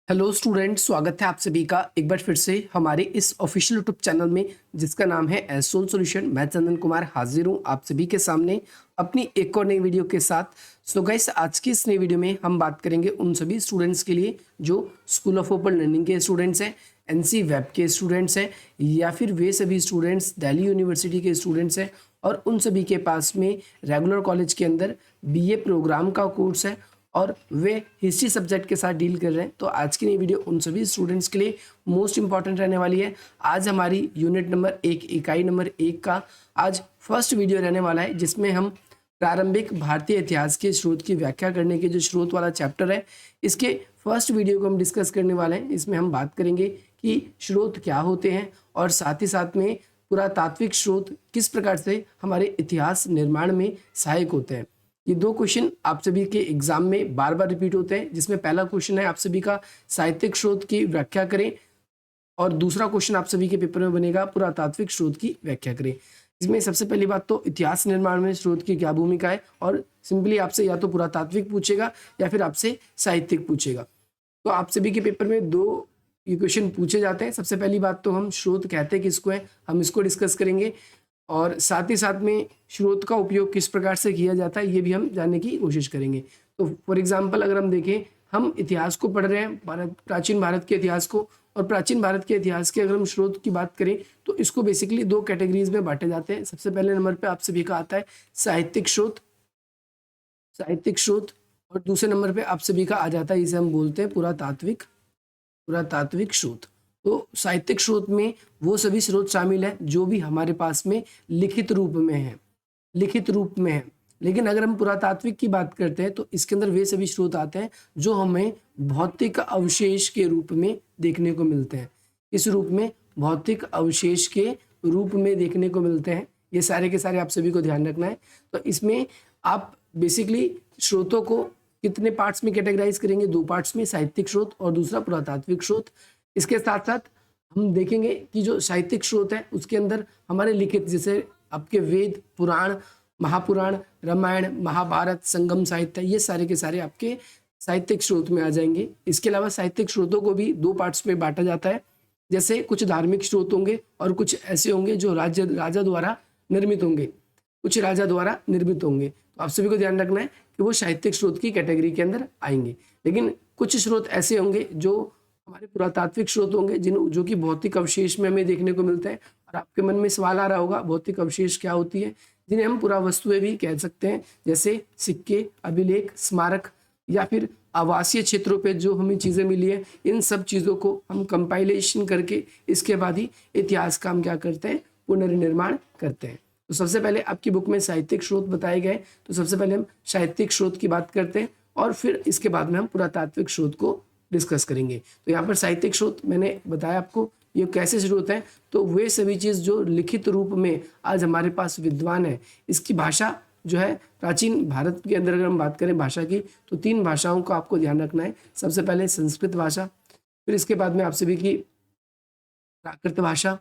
Hello student, स्वागत है आप सभी का एक बार फिर से हमारे इस ऑफिशियल यूट्यूब चैनल में जिसका नाम है एसोल सॉल्यूशन। मैं चंदन कुमार हाजिर हूँ आप सभी के सामने अपनी एक और नई वीडियो के साथ। सो गाइस, आज की इस नई वीडियो में हम बात करेंगे उन सभी स्टूडेंट्स के लिए जो स्कूल ऑफ ओपन लर्निंग के स्टूडेंट्स हैं, एनसी वेब के स्टूडेंट्स हैं, या फिर वे सभी स्टूडेंट्स दिल्ली यूनिवर्सिटी के स्टूडेंट्स हैं और उन सभी के पास में रेगुलर कॉलेज के अंदर बीए प्रोग्राम का कोर्स है और वे हिस्ट्री सब्जेक्ट के साथ डील कर रहे हैं। तो आज की नई वीडियो उन सभी स्टूडेंट्स के लिए मोस्ट इंपॉर्टेंट रहने वाली है। आज हमारी यूनिट नंबर 1 इकाई नंबर 1 का आज फर्स्ट वीडियो रहने वाला है, जिसमें हम प्रारंभिक भारतीय इतिहास के स्रोत की व्याख्या करने के जो स्रोत वाला चैप्टर है, इसके फर्स्ट वीडियो को हम डिस्कस करने वाले हैं। इसमें हम बात करेंगे कि स्रोत क्या होते हैं और साथ ही साथ में पुरातात्विक स्रोत किस प्रकार से हमारे इतिहास निर्माण में सहायक होते हैं। ये दो क्वेश्चन आप सभी के एग्जाम में बार बार रिपीट होते हैं, जिसमें पहला क्वेश्चन है आप सभी का साहित्यिक स्रोत की व्याख्या करें और दूसरा क्वेश्चन आप सभी के पेपर में बनेगा पुरातात्विक स्रोत की व्याख्या करें। इसमें सबसे पहली बात तो इतिहास निर्माण में स्रोत की क्या भूमिका है, और सिंपली आपसे या तो पुरातात्विक पूछेगा या फिर आपसे साहित्यिक पूछेगा। तो आप सभी के पेपर में दो ये क्वेश्चन पूछे जाते हैं। सबसे पहली बात तो हम स्रोत कहते हैं किसको है, हम इसको डिस्कस करेंगे और साथ ही साथ में स्रोत का उपयोग किस प्रकार से किया जाता है ये भी हम जानने की कोशिश करेंगे। तो फॉर एग्जांपल अगर हम देखें, हम इतिहास को पढ़ रहे हैं, प्राचीन भारत के इतिहास को, और प्राचीन भारत के इतिहास के अगर हम स्रोत की बात करें तो इसको बेसिकली दो कैटेगरीज में बांटे जाते हैं। सबसे पहले नंबर पे आप सभी का आता है साहित्यिक स्रोत, और दूसरे नंबर पे आप सभी का आ जाता है, इसे हम बोलते हैं पुरातात्विक स्रोत। तो साहित्यिक स्रोत में वो सभी स्रोत शामिल है जो भी हमारे पास में लिखित रूप में है। लेकिन अगर हम पुरातात्विक की बात करते हैं तो इसके अंदर वे सभी स्रोत आते हैं जो हमें भौतिक अवशेष के रूप में देखने को मिलते हैं। इस रूप में भौतिक अवशेष के रूप में देखने को मिलते हैं। ये सारे के सारे आप सभी को ध्यान रखना है। तो इसमें आप बेसिकली स्रोतों को कितने पार्ट्स में कैटेगराइज करेंगे, दो पार्ट्स में, साहित्यिक स्रोत और दूसरा पुरातात्विक स्रोत। इसके साथ साथ हम देखेंगे कि जो साहित्यिक स्रोत है उसके अंदर हमारे लिखित, जैसे आपके वेद, पुराण, महापुराण, रामायण, महाभारत, संगम साहित्य, ये सारे के सारे आपके साहित्यिक स्रोत में आ जाएंगे। इसके अलावा साहित्यिक स्रोतों को भी दो पार्ट्स में बांटा जाता है। जैसे कुछ धार्मिक स्रोत होंगे और कुछ ऐसे होंगे जो राजा द्वारा निर्मित होंगे, तो आप सभी को ध्यान रखना है कि वो साहित्यिक स्रोत की कैटेगरी के अंदर आएंगे। लेकिन कुछ स्रोत ऐसे होंगे जो हमारे पुरातात्विक स्रोत होंगे जो कि भौतिक अवशेष में हमें देखने को मिलते हैं। और आपके मन में सवाल आ रहा होगा भौतिक अवशेष क्या होती है, जिन्हें हम पुरावस्तुएं भी कह सकते हैं, जैसे सिक्के, अभिलेख, स्मारक या फिर आवासीय क्षेत्रों पे जो हमें चीज़ें मिली है। इन सब चीज़ों को हम कंपाइलेशन करके इसके बाद ही इतिहास का हम क्या करते हैं, पुनर्निर्माण करते हैं। तो सबसे पहले आपकी बुक में साहित्यिक स्रोत बताए गए, तो सबसे पहले हम साहित्यिक स्रोत की बात करते हैं और फिर इसके बाद में हम पुरातात्विक स्रोत को डिस्कस करेंगे। तो यहाँ पर साहित्यिक स्रोत मैंने बताया आपको ये कैसे स्रोत है, तो वे सभी चीज़ जो लिखित रूप में आज हमारे पास विद्वान है। इसकी भाषा जो है, प्राचीन भारत के अंदर अगर हम बात करें भाषा की, तो तीन भाषाओं का आपको ध्यान रखना है। सबसे पहले संस्कृत भाषा, फिर इसके बाद में आप सभी की प्राकृत भाषा,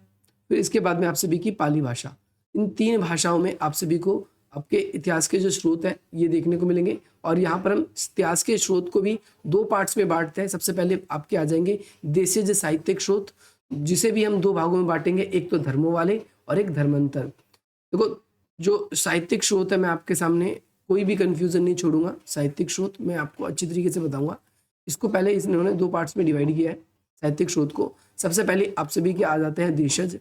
फिर इसके बाद में आप सभी की पाली भाषा। इन तीन भाषाओं में आप सभी को आपके इतिहास के जो स्रोत है ये देखने को मिलेंगे। और यहाँ पर हम इतिहास के स्रोत को भी दो पार्ट्स में बांटते हैं। सबसे पहले आपके आ जाएंगे देशीय साहित्यिक स्रोत, जिसे भी हम दो भागों में बांटेंगे, एक तो धर्मों वाले और एक धर्मांतर। देखो, जो साहित्यिक स्रोत है, मैं आपके सामने कोई भी कंफ्यूजन नहीं छोड़ूंगा। साहित्यिक स्रोत मैं आपको अच्छी तरीके से बताऊंगा। इसको पहले इन्होंने दो पार्ट्स में डिवाइड किया है साहित्यिक स्रोत को। सबसे पहले आप सभी के आ जाते हैं देशज,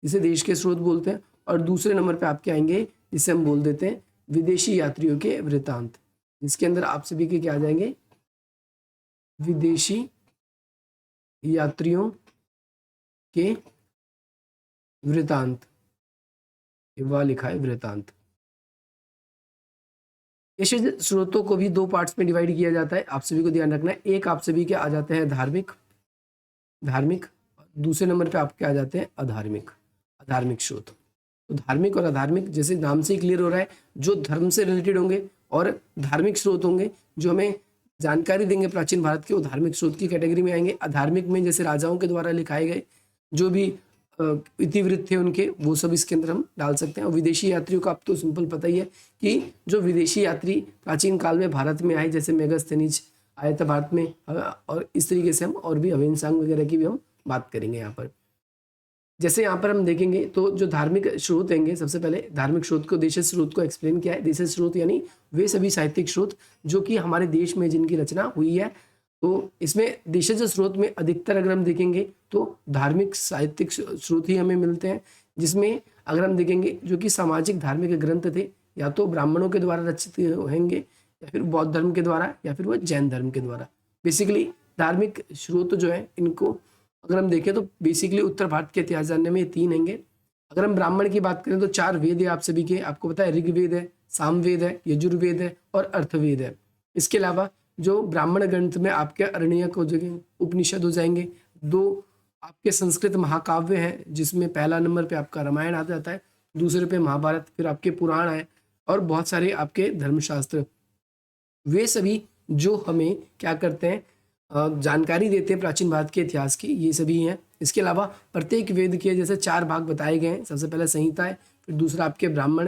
जिसे देश के स्रोत बोलते हैं, और दूसरे नंबर पे आपके आएंगे जिसे हम बोल देते हैं विदेशी यात्रियों के वृत्तांत, जिसके अंदर आप सभी के क्या आ जाएंगे, विदेशी यात्रियों के वृत्तांत, वह लिखा है वृत्तांत। ऐसे स्रोतों को भी दो पार्ट्स में डिवाइड किया जाता है, आप सभी को ध्यान रखना है। एक आप सभी के आ जाते हैं धार्मिक, दूसरे नंबर पे आपके आ जाते हैं अधार्मिक स्रोत। तो धार्मिक और अधार्मिक, जैसे नाम से ही क्लियर हो रहा है, जो धर्म से रिलेटेड होंगे और धार्मिक स्रोत होंगे जो हमें जानकारी देंगे प्राचीन भारत के, वो धार्मिक स्रोत की कैटेगरी में आएंगे। अधार्मिक में जैसे राजाओं के द्वारा लिखाए गए जो भी इतिवृत्त थे उनके, वो सब इसके अंदर हम डाल सकते हैं। और विदेशी यात्रियों का आप तो सिंपल पता ही है कि जो विदेशी यात्री प्राचीन काल में भारत में आए, जैसे मेगास्थनीज आया था भारत में। और इस तरीके से हम और भी अवेन्सांग वगैरह की भी हम बात करेंगे यहाँ पर। जैसे यहाँ पर हम देखेंगे तो जो धार्मिक स्रोत होंगे, सबसे पहले धार्मिक स्रोत को, देश स्रोत को एक्सप्लेन किया है। देश स्रोत यानी वे सभी साहित्यिक स्रोत जो कि हमारे देश में जिनकी रचना हुई है। तो इसमें देशज स्रोत में अधिकतर अगर हम देखेंगे तो धार्मिक साहित्यिक स्रोत ही हमें मिलते हैं, जिसमें अगर हम देखेंगे जो कि सामाजिक धार्मिक ग्रंथ थे, या तो ब्राह्मणों के द्वारा रचित होंगे, या फिर बौद्ध धर्म के द्वारा, या फिर वो जैन धर्म के द्वारा। बेसिकली धार्मिक स्रोत जो है इनको अगर हम देखें तो बेसिकली उत्तर भारत के इतिहास जानने में ये 3 होंगे। अगर हम ब्राह्मण की बात करें तो 4 वेद है आप सभी के, आपको पता है ऋग्वेद है, सामवेद है, यजुर्वेद है और अर्थवेद है। इसके अलावा जो ब्राह्मण ग्रंथ में आपके अरण्यक हो जाएंगे, उपनिषद हो जाएंगे, 2 आपके संस्कृत महाकाव्य हैं, जिसमें पहला नंबर पे आपका रामायण आ जाता है, दूसरे पे महाभारत, फिर आपके पुराण है और बहुत सारे आपके धर्मशास्त्र। वे सभी जो हमें क्या करते हैं, जानकारी देते हैं प्राचीन भारत के इतिहास की, ये सभी हैं। इसके अलावा प्रत्येक वेद के जैसे 4 भाग बताए गए हैं। सबसे पहले संहिता है, फिर दूसरा आपके ब्राह्मण,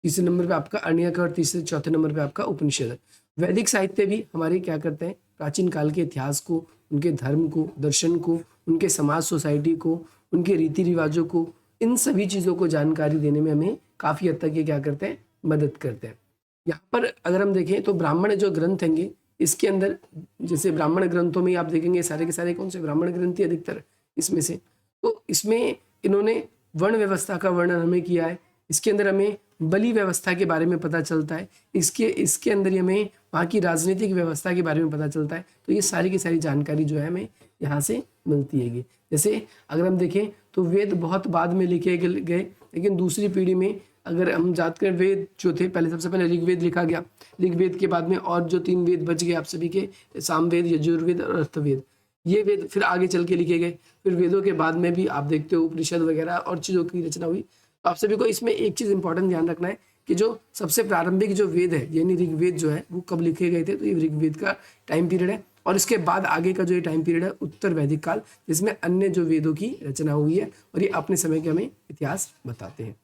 तीसरे नंबर पे आपका अरण्यक और तीसरे चौथे नंबर पे आपका उपनिषद। वैदिक साहित्य भी हमारे क्या करते हैं, प्राचीन काल के इतिहास को, उनके धर्म को, दर्शन को, उनके समाज सोसाइटी को, उनके रीति रिवाजों को, इन सभी चीज़ों को जानकारी देने में हमें काफ़ी हद तक ये क्या करते हैं, मदद करते हैं। यहाँ पर अगर हम देखें तो ब्राह्मण जो ग्रंथ होंगे, इसके अंदर जैसे ब्राह्मण ग्रंथों में आप देखेंगे सारे के सारे कौन से ब्राह्मण ग्रंथ ही अधिकतर इसमें से। तो इसमें इन्होंने वर्ण व्यवस्था का वर्णन हमें किया है। इसके अंदर हमें बलि व्यवस्था के बारे में पता चलता है। इसके अंदर हमें वहाँ की राजनीतिक व्यवस्था के बारे में पता चलता है। तो ये सारी की सारी जानकारी जो है हमें यहाँ से मिलती है। जैसे अगर हम देखें तो वेद बहुत बाद में लिखे गए, लेकिन दूसरी पीढ़ी में अगर हम बात करें, वेद जो थे पहले सबसे पहले ऋग्वेद लिखा गया। ऋग्वेद के बाद में और जो 3 वेद बच गए आप सभी के, सामवेद, यजुर्वेद और अर्थवेद, ये वेद फिर आगे चल के लिखे गए। फिर वेदों के बाद में भी आप देखते हो उपनिषद वगैरह और चीज़ों की रचना हुई। तो आप सभी को इसमें एक चीज़ इंपॉर्टेंट ध्यान रखना है कि जो सबसे प्रारंभिक जो वेद है यानी ऋग्वेद जो है वो कब लिखे गए थे, तो ये ऋग्वेद का टाइम पीरियड है। और इसके बाद आगे का जो ये टाइम पीरियड है उत्तर वैदिक काल, जिसमें अन्य जो वेदों की रचना हुई है और ये अपने समय के हमें इतिहास बताते हैं।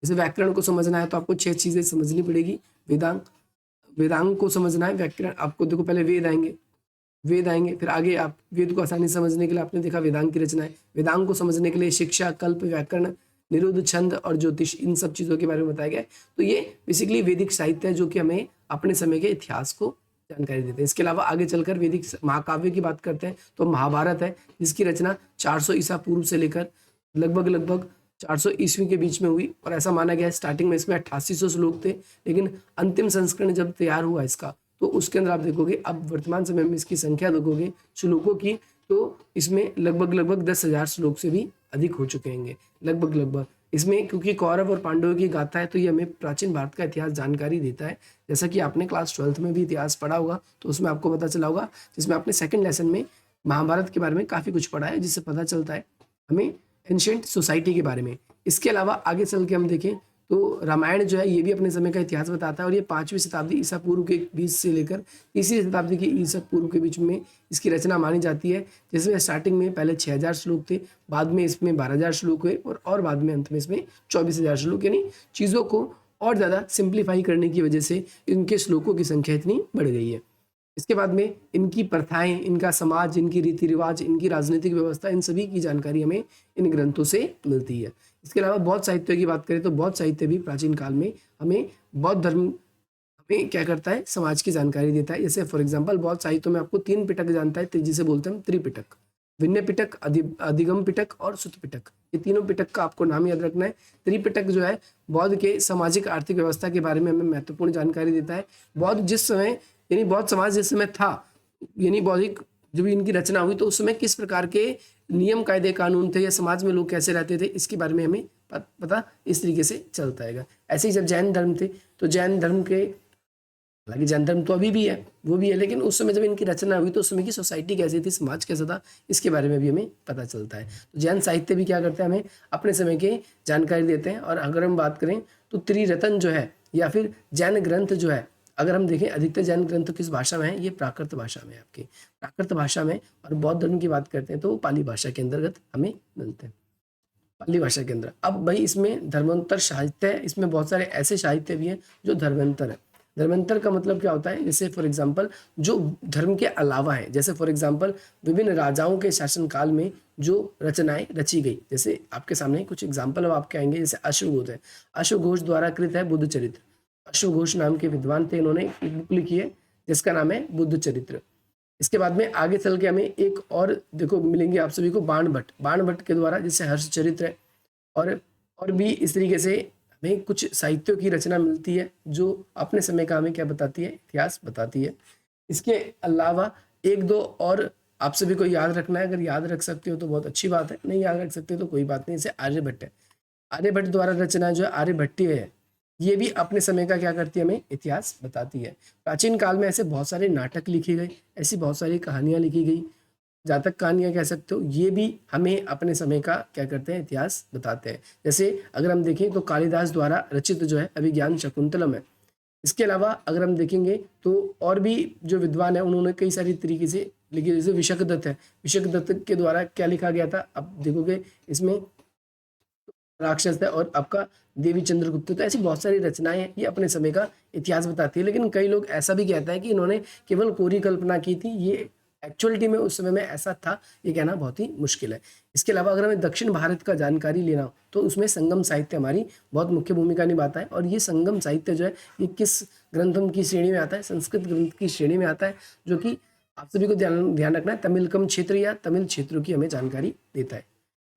जैसे व्याकरण को समझना है तो आपको 6 चीजें समझनी पड़ेगी। वेदांग को समझना है, व्याकरण आपको देखो पहले वेद आएंगे, फिर आगे आप वेद को आसानी समझने के लिए आपने देखा वेदांग की रचना है। वेदांग को समझने के लिए शिक्षा, कल्प, व्याकरण, निरुद्ध, छंद और ज्योतिष, इन सब चीजों के बारे में बताया गया है। तो ये बेसिकली वैदिक साहित्य है जो कि हमें अपने समय के इतिहास को जानकारी देते हैं। इसके अलावा आगे चलकर वैदिक महाकाव्य की बात करते हैं तो महाभारत है, जिसकी रचना 400 ईसा पूर्व से लेकर लगभग 400 ईस्वी के बीच में हुई। और ऐसा माना गया है स्टार्टिंग में इसमें 8800 श्लोक थे, लेकिन अंतिम संस्करण जब तैयार हुआ इसका तो उसके अंदर आप देखोगे, अब वर्तमान समय में इसकी संख्या देखोगे श्लोकों की, तो इसमें लगभग 10,000 श्लोक से भी अधिक हो चुके हैं लगभग। इसमें क्योंकि कौरव और पांडवों की गाथा है तो ये हमें प्राचीन भारत का इतिहास जानकारी देता है। जैसा कि आपने क्लास 12th में भी इतिहास पढ़ा होगा तो उसमें आपको पता चला होगा, जिसमें आपने सेकंड लेसन में महाभारत के बारे में काफ़ी कुछ पढ़ा है, जिससे पता चलता है हमें एंशिएंट सोसाइटी के बारे में। इसके अलावा आगे चल के हम देखें तो रामायण जो है ये भी अपने समय का इतिहास बताता है और ये 5वीं शताब्दी ईसा पूर्व के बीच से लेकर तीसरी शताब्दी के ईसा पूर्व के बीच में इसकी रचना मानी जाती है। जिसमें स्टार्टिंग में पहले 6000 श्लोक थे, बाद में इसमें 12000 श्लोक हुए और बाद में अंत में इसमें 24000 श्लोक, यानी चीज़ों को और ज़्यादा सिंप्लीफाई करने की वजह से इनके श्लोकों की संख्या इतनी बढ़ गई है। इसके बाद में इनकी प्रथाएं, इनका समाज, इनकी रीति रिवाज, इनकी राजनीतिक व्यवस्था, इन सभी की जानकारी हमें इन ग्रंथों से मिलती है। इसके अलावा बौद्ध साहित्य की बात करें तो बौद्ध साहित्य भी प्राचीन काल में हमें बौद्ध धर्म हमें क्या करता है, समाज की जानकारी देता है। जैसे फॉर एग्जाम्पल बौद्ध साहित्य में आपको 3 पिटक जानता है, जिसे बोलते हैं त्रिपिटक, विनय पिटक, अधिगम पिटक और सुत पिटक। ये तीनों पिटक का आपको नाम याद रखना है। त्रिपिटक जो है बौद्ध के सामाजिक आर्थिक व्यवस्था के बारे में हमें महत्वपूर्ण जानकारी देता है। बौद्ध जिस समय यानी बौद्ध समाज जिस समय था, यानी बौद्धिक जब इनकी रचना हुई तो उस समय किस प्रकार के नियम, कायदे, कानून थे या समाज में लोग कैसे रहते थे, इसके बारे में हमें पता इस तरीके से चलता है। ऐसे ही जब जैन धर्म थे तो जैन धर्म के, हालांकि जैन धर्म तो अभी भी है, वो भी है, लेकिन उस समय जब इनकी रचना हुई तो उस समय की सोसाइटी कैसी थी, समाज कैसा था, इसके बारे में भी हमें पता चलता है। तो जैन साहित्य भी क्या करते हैं, हमें अपने समय की जानकारी देते हैं। और अगर हम बात करें तो त्रिरत्न जो है या फिर जैन ग्रंथ जो है, अगर हम देखें अधिकतर जैन ग्रंथ किस भाषा में है, ये प्राकृत भाषा में है, आपकी प्राकृत भाषा में। और बौद्ध धर्म की बात करते हैं तो वो पाली भाषा के अंतर्गत हमें मिलते हैं, पाली भाषा के अंदर। अब भाई इसमें धर्मांतर साहित्य है, इसमें बहुत सारे ऐसे साहित्य भी हैं जो धर्मांतर है। धर्मांतर का मतलब क्या होता है, जैसे फॉर एग्जांपल जो धर्म के अलावा है, जैसे फॉर एग्जांपल विभिन्न राजाओं के शासनकाल में जो रचनाएं रची गई, जैसे आपके सामने कुछ एग्जाम्पल अब आपके आएंगे, जैसे अश्वघोष है, अश्वघोष द्वारा कृत है बुद्ध चरित्र। अश्वघोष नाम के विद्वान थे, इन्होंने एक बुक लिखी है जिसका नाम है बुद्ध चरित्र। इसके बाद में आगे चल के हमें एक और देखो मिलेंगे आप सभी को बाणभट्ट, बाणभट्ट के द्वारा जैसे हर्ष चरित्र है, और भी इस तरीके से हमें कुछ साहित्यों की रचना मिलती है जो अपने समय का हमें क्या बताती है, इतिहास बताती है। इसके अलावा एक दो और आप सभी को याद रखना है, अगर याद रख सकते हो तो बहुत अच्छी बात है, नहीं याद रख सकते हो तो कोई बात नहीं। जैसे आर्यभट्ट है, आर्यभट्ट द्वारा रचना जो है आर्यभट्टीय है, ये भी अपने समय का क्या करती है, हमें इतिहास बताती है। प्राचीन काल में ऐसे बहुत सारे नाटक लिखे गए, ऐसी बहुत सारी कहानियां लिखी गई, जातक कहानियां कह सकते हो, ये भी हमें अपने समय का क्या करते हैं, इतिहास बताते हैं। जैसे अगर हम देखें तो कालिदास द्वारा रचित जो है अभिज्ञान शकुंतलम है। इसके अलावा अगर हम देखेंगे तो और भी जो विद्वान है उन्होंने कई सारी तरीके से लिखी, जैसे विशकदत्त है, विशकदत्त के द्वारा क्या लिखा गया था, अब देखोगे इसमें राक्षस है और आपका देवी चंद्रगुप्त, तो ऐसी बहुत सारी रचनाएं हैं, ये अपने समय का इतिहास बताती है। लेकिन कई लोग ऐसा भी कहते हैं कि इन्होंने केवल कोरी कल्पना की थी, ये एक्चुअलिटी में उस समय में ऐसा था, ये कहना बहुत ही मुश्किल है। इसके अलावा अगर हमें दक्षिण भारत का जानकारी लेना हो तो उसमें संगम साहित्य हमारी बहुत मुख्य भूमिका निभाता है। और ये संगम साहित्य जो है ये किस ग्रंथों की श्रेणी में आता है, संस्कृत ग्रंथ की श्रेणी में आता है, जो कि आप सभी को ध्यान रखना है, तमिलकम क्षेत्र या तमिल क्षेत्रों की हमें जानकारी देता है।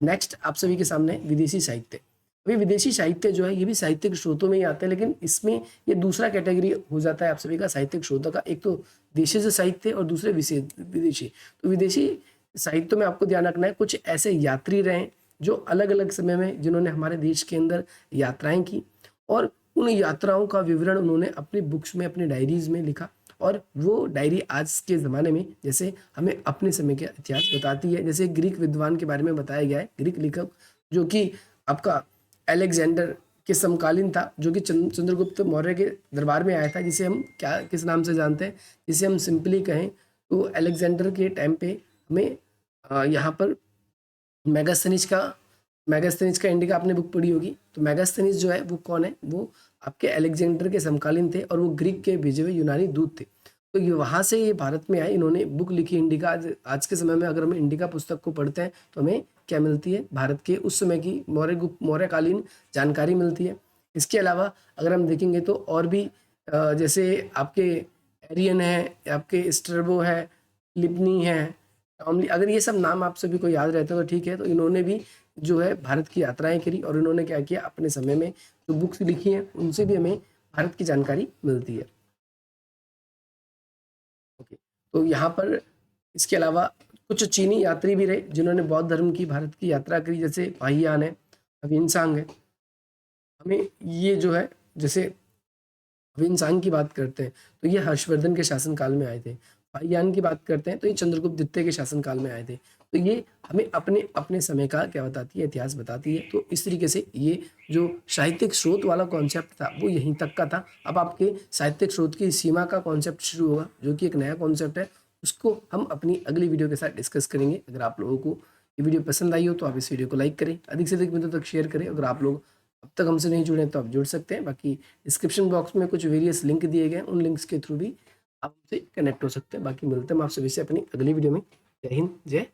नेक्स्ट आप सभी के सामने विदेशी साहित्य। अभी विदेशी साहित्य जो है ये भी साहित्यिक स्रोतों में ही आता है, लेकिन इसमें ये दूसरा कैटेगरी हो जाता है आप सभी का साहित्यिक स्रोतों का, एक तो देशी से साहित्य और दूसरे विदेशी। तो विदेशी साहित्य में आपको ध्यान रखना है कुछ ऐसे यात्री रहे जो अलग अलग समय में जिन्होंने हमारे देश के अंदर यात्राएं की, और उन यात्राओं का विवरण उन्होंने अपनी बुक्स में, अपनी डायरीज में लिखा, और वो डायरी आज के ज़माने में जैसे हमें अपने समय का इतिहास बताती है। जैसे ग्रीक विद्वान के बारे में बताया गया है, ग्रीक लेखक जो कि आपका अलेक्जेंडर के समकालीन था, जो कि चंद्रगुप्त मौर्य के दरबार में आया था, जिसे हम क्या किस नाम से जानते हैं, जिसे हम सिंपली कहें तो अलेक्जेंडर के टाइम पे हमें यहाँ पर मैगास्थनीज का इंडिका आपने बुक पढ़ी होगी, तो मैगास्थनीज जो है वो कौन है, वो आपके अलेक्जेंडर के समकालीन थे, और वो ग्रीक के भेजे हुए यूनानी दूत थे। तो ये वहाँ से ये भारत में आए, इन्होंने बुक लिखी इंडिका। आज के समय में अगर हम इंडिका पुस्तक को पढ़ते हैं तो हमें क्या मिलती है, भारत के उस समय की मौर्यकालीन जानकारी मिलती है। इसके अलावा अगर हम देखेंगे तो और भी जैसे आपके एरियन है, आपके स्ट्रैबो है, लिपनी है, टॉमली, अगर ये सब नाम आप सभी को याद रहते हैं तो ठीक है। तो इन्होंने भी जो है भारत की यात्राएं करी, और इन्होंने क्या किया, अपने समय में जो बुक्स लिखी हैं उनसे भी हमें भारत की जानकारी मिलती है। ओके, तो यहाँ पर इसके अलावा कुछ चीनी यात्री भी रहे जिन्होंने बौद्ध धर्म की भारत की यात्रा करी, जैसे पाहियान है, अविनसांग है। हमें ये जो है, जैसे अविनसांग की बात करते हैं तो ये हर्षवर्धन के शासनकाल में आए थे। पाहियान की बात करते हैं तो ये चंद्रगुप्त द्वितीय के शासनकाल में आए थे। तो ये हमें अपने अपने समय का क्या बताती है, इतिहास बताती है। तो इस तरीके से ये जो साहित्यिक स्रोत वाला कॉन्सेप्ट था वो यहीं तक का था। अब आपके साहित्यिक स्रोत की सीमा का कॉन्सेप्ट शुरू होगा, जो कि एक नया कॉन्सेप्ट है, उसको हम अपनी अगली वीडियो के साथ डिस्कस करेंगे। अगर आप लोगों को ये वीडियो पसंद आई हो तो आप इस वीडियो को लाइक करें, अधिक से अधिक मित्रों तक शेयर करें। अगर आप लोग अब तक हमसे नहीं जुड़े हैं तो आप जुड़ सकते हैं। बाकी डिस्क्रिप्शन बॉक्स में कुछ वेरियस लिंक दिए गए हैं, उन लिंक्स के थ्रू भी आप हमसे कनेक्ट हो सकते हैं। बाकी मिलते हैं हम आप सभी से अपनी अगली वीडियो में। जय हिंद, जय